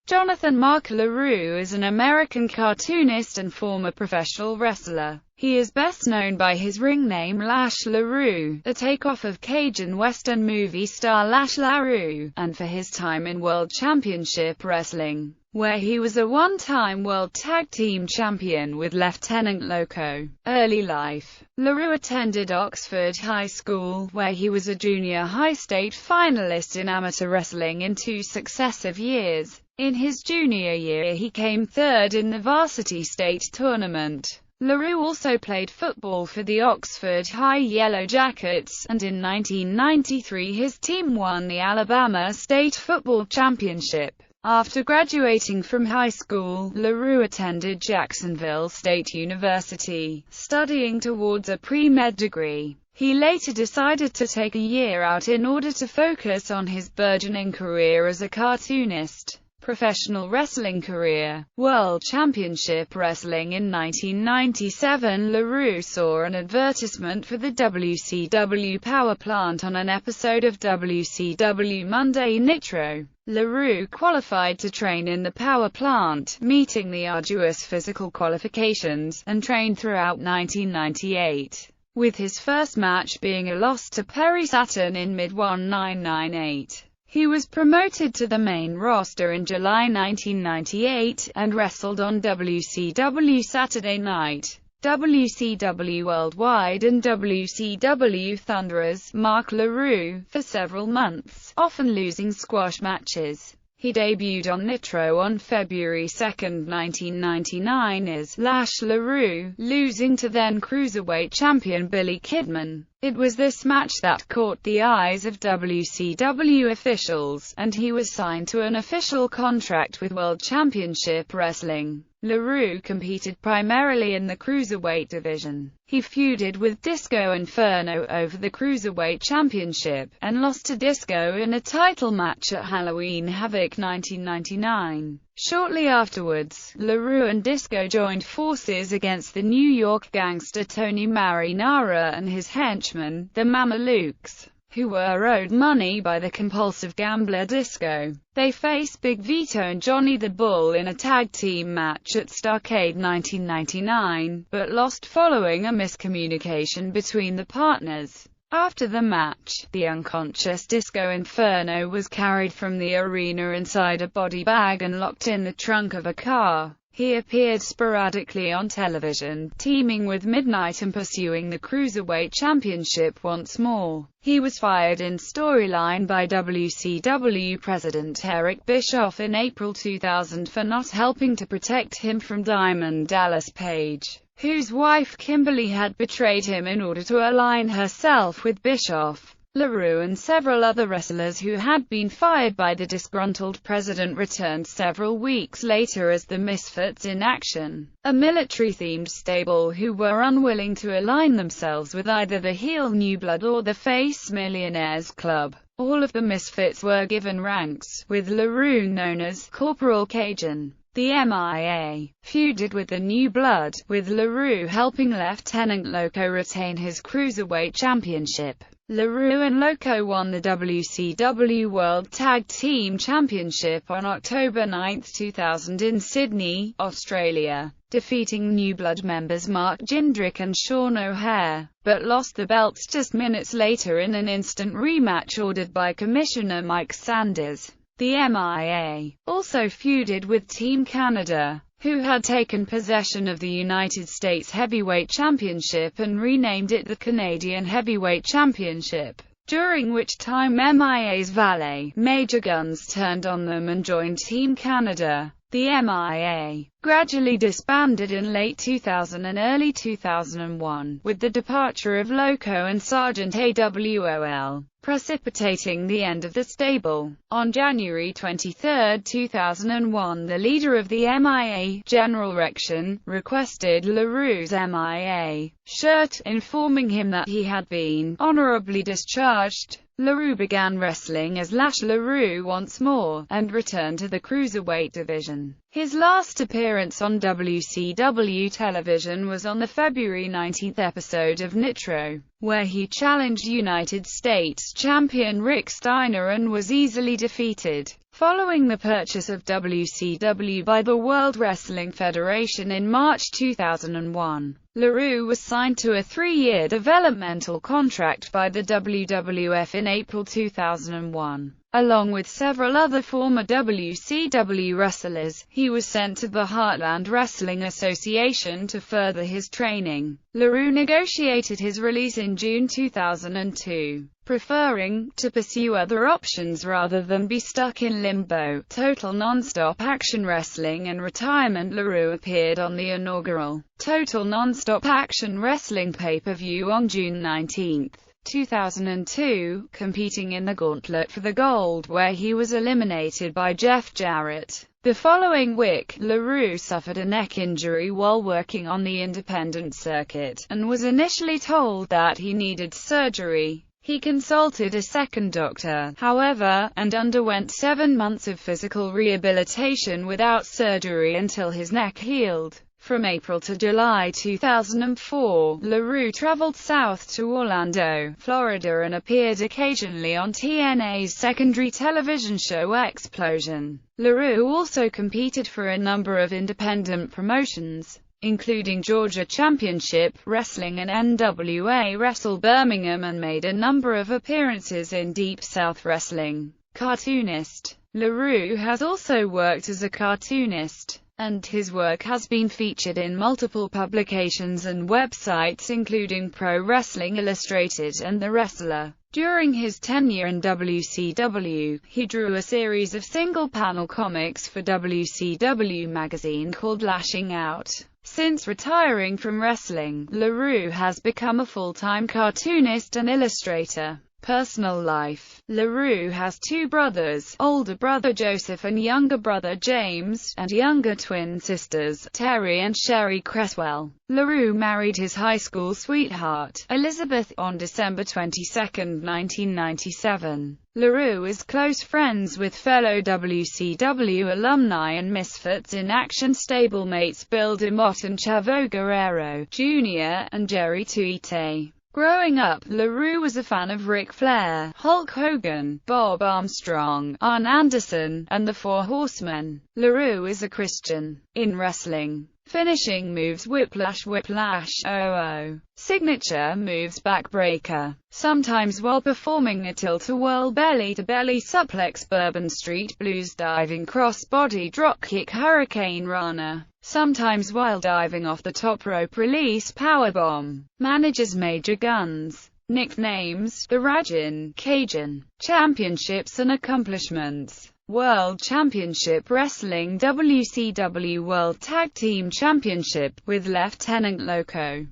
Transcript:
Jonathan Mark LeRoux is an American cartoonist and former professional wrestler. He is best known by his ring name Lash LeRoux, a takeoff of Cajun Western movie star Lash LeRoux, and for his time in World Championship Wrestling, where he was a one-time World Tag Team Champion with Lieutenant Loco. Early life. LeRoux attended Oxford High School, where he was a junior high state finalist in amateur wrestling in 2 successive years. In his junior year he came third in the varsity state tournament. LeRoux also played football for the Oxford High Yellow Jackets, and in 1993 his team won the Alabama State Football Championship. After graduating from high school, LeRoux attended Jacksonville State University, studying towards a pre-med degree. He later decided to take a year out in order to focus on his burgeoning career as a cartoonist. Professional wrestling career. World Championship Wrestling. In 1997, LeRoux saw an advertisement for the WCW Power Plant on an episode of WCW Monday Nitro. LeRoux qualified to train in the Power Plant, meeting the arduous physical qualifications, and trained throughout 1998, with his first match being a loss to Perry Saturn in mid-1998. He was promoted to the main roster in July 1998, and wrestled on WCW Saturday Night, WCW Worldwide and WCW Thunderers, Mark LeRoux, for several months, often losing squash matches. He debuted on Nitro on February 2, 1999 as Lash LeRoux, losing to then Cruiserweight champion Billy Kidman. It was this match that caught the eyes of WCW officials, and he was signed to an official contract with World Championship Wrestling. LeRoux competed primarily in the Cruiserweight division. He feuded with Disco Inferno over the Cruiserweight Championship, and lost to Disco in a title match at Halloween Havoc 1999. Shortly afterwards, LeRoux and Disco joined forces against the New York gangster Tony Marinara and his henchmen, the Mamalukes, who were owed money by the compulsive gambler Disco. They faced Big Vito and Johnny the Bull in a tag team match at Starrcade 1999, but lost following a miscommunication between the partners. After the match, the unconscious Disco Inferno was carried from the arena inside a body bag and locked in the trunk of a car. He appeared sporadically on television, teaming with Midnight and pursuing the Cruiserweight Championship once more. He was fired in storyline by WCW President Eric Bischoff in April 2000 for not helping to protect him from Diamond Dallas Page, whose wife Kimberly had betrayed him in order to align herself with Bischoff. LeRoux and several other wrestlers who had been fired by the disgruntled president returned several weeks later as the Misfits in Action, a military-themed stable who were unwilling to align themselves with either the heel New Blood or the face Millionaires Club. All of the Misfits were given ranks, with LeRoux known as Corporal Cajun. The MIA feuded with the New Blood, with LeRoux helping Lieutenant Loco retain his Cruiserweight Championship. LeRoux and Loco won the WCW World Tag Team Championship on October 9, 2000 in Sydney, Australia, defeating New Blood members Mark Jindrak and Sean O'Haire, but lost the belts just minutes later in an instant rematch ordered by Commissioner Mike Sanders. The MIA also feuded with Team Canada, who had taken possession of the United States Heavyweight Championship and renamed it the Canadian Heavyweight Championship, during which time MIA's valet, Major Guns, turned on them and joined Team Canada. The MIA gradually disbanded in late 2000 and early 2001, with the departure of Loco and Sergeant AWOL, precipitating the end of the stable. On January 23, 2001, the leader of the MIA, General Rection, requested LeRoux's MIA shirt, informing him that he had been honorably discharged. LeRoux began wrestling as Lash LeRoux once more, and returned to the Cruiserweight division. His last appearance on WCW television was on the February 19 episode of Nitro. where he challenged United States champion Rick Steiner and was easily defeated. Following the purchase of WCW by the World Wrestling Federation in March 2001, LeRoux was signed to a 3-year developmental contract by the WWF in April 2001. Along with several other former WCW wrestlers, he was sent to the Heartland Wrestling Association to further his training. LeRoux negotiated his release in June 2002, preferring to pursue other options rather than be stuck in limbo. Total Nonstop Action Wrestling and retirement. LeRoux appeared on the inaugural Total Nonstop Action Wrestling pay-per-view on June 19, 2002, competing in the Gauntlet for the Gold, where he was eliminated by Jeff Jarrett. The following week, LeRoux suffered a neck injury while working on the independent circuit, and was initially told that he needed surgery. He consulted a second doctor, however, and underwent 7 months of physical rehabilitation without surgery until his neck healed. From April to July 2004, LeRoux traveled south to Orlando, Florida and appeared occasionally on TNA's secondary television show Explosion. LeRoux also competed for a number of independent promotions, including Georgia Championship Wrestling and NWA Wrestle Birmingham, and made a number of appearances in Deep South Wrestling. Cartoonist. LeRoux has also worked as a cartoonist, and his work has been featured in multiple publications and websites including Pro Wrestling Illustrated and The Wrestler. During his tenure in WCW, he drew a series of single-panel comics for WCW magazine called Lashing Out. Since retiring from wrestling, LeRoux has become a full-time cartoonist and illustrator. Personal life. LeRoux has 2 brothers, older brother Joseph and younger brother James, and younger twin sisters, Terry and Sherry Cresswell. LeRoux married his high school sweetheart, Elizabeth, on December 22, 1997. LeRoux is close friends with fellow WCW alumni and Misfits in Action stablemates Bill DeMott and Chavo Guerrero, Jr., and Jerry Tuite. Growing up, LeRoux was a fan of Ric Flair, Hulk Hogan, Bob Armstrong, Arn Anderson, and the Four Horsemen. LeRoux is a Christian. In wrestling, finishing moves Whiplash Whiplash, OO. Signature moves Backbreaker. Sometimes while performing a tilt-a-whirl belly-to-belly suplex Bourbon Street Blues diving crossbody dropkick Hurricane Rana. Sometimes while diving off the top rope release powerbomb. Managers Major Guns. Nicknames: The Rajin, Cajun. Championships and accomplishments: World Championship Wrestling, WCW World Tag Team Championship with Lieutenant Loco.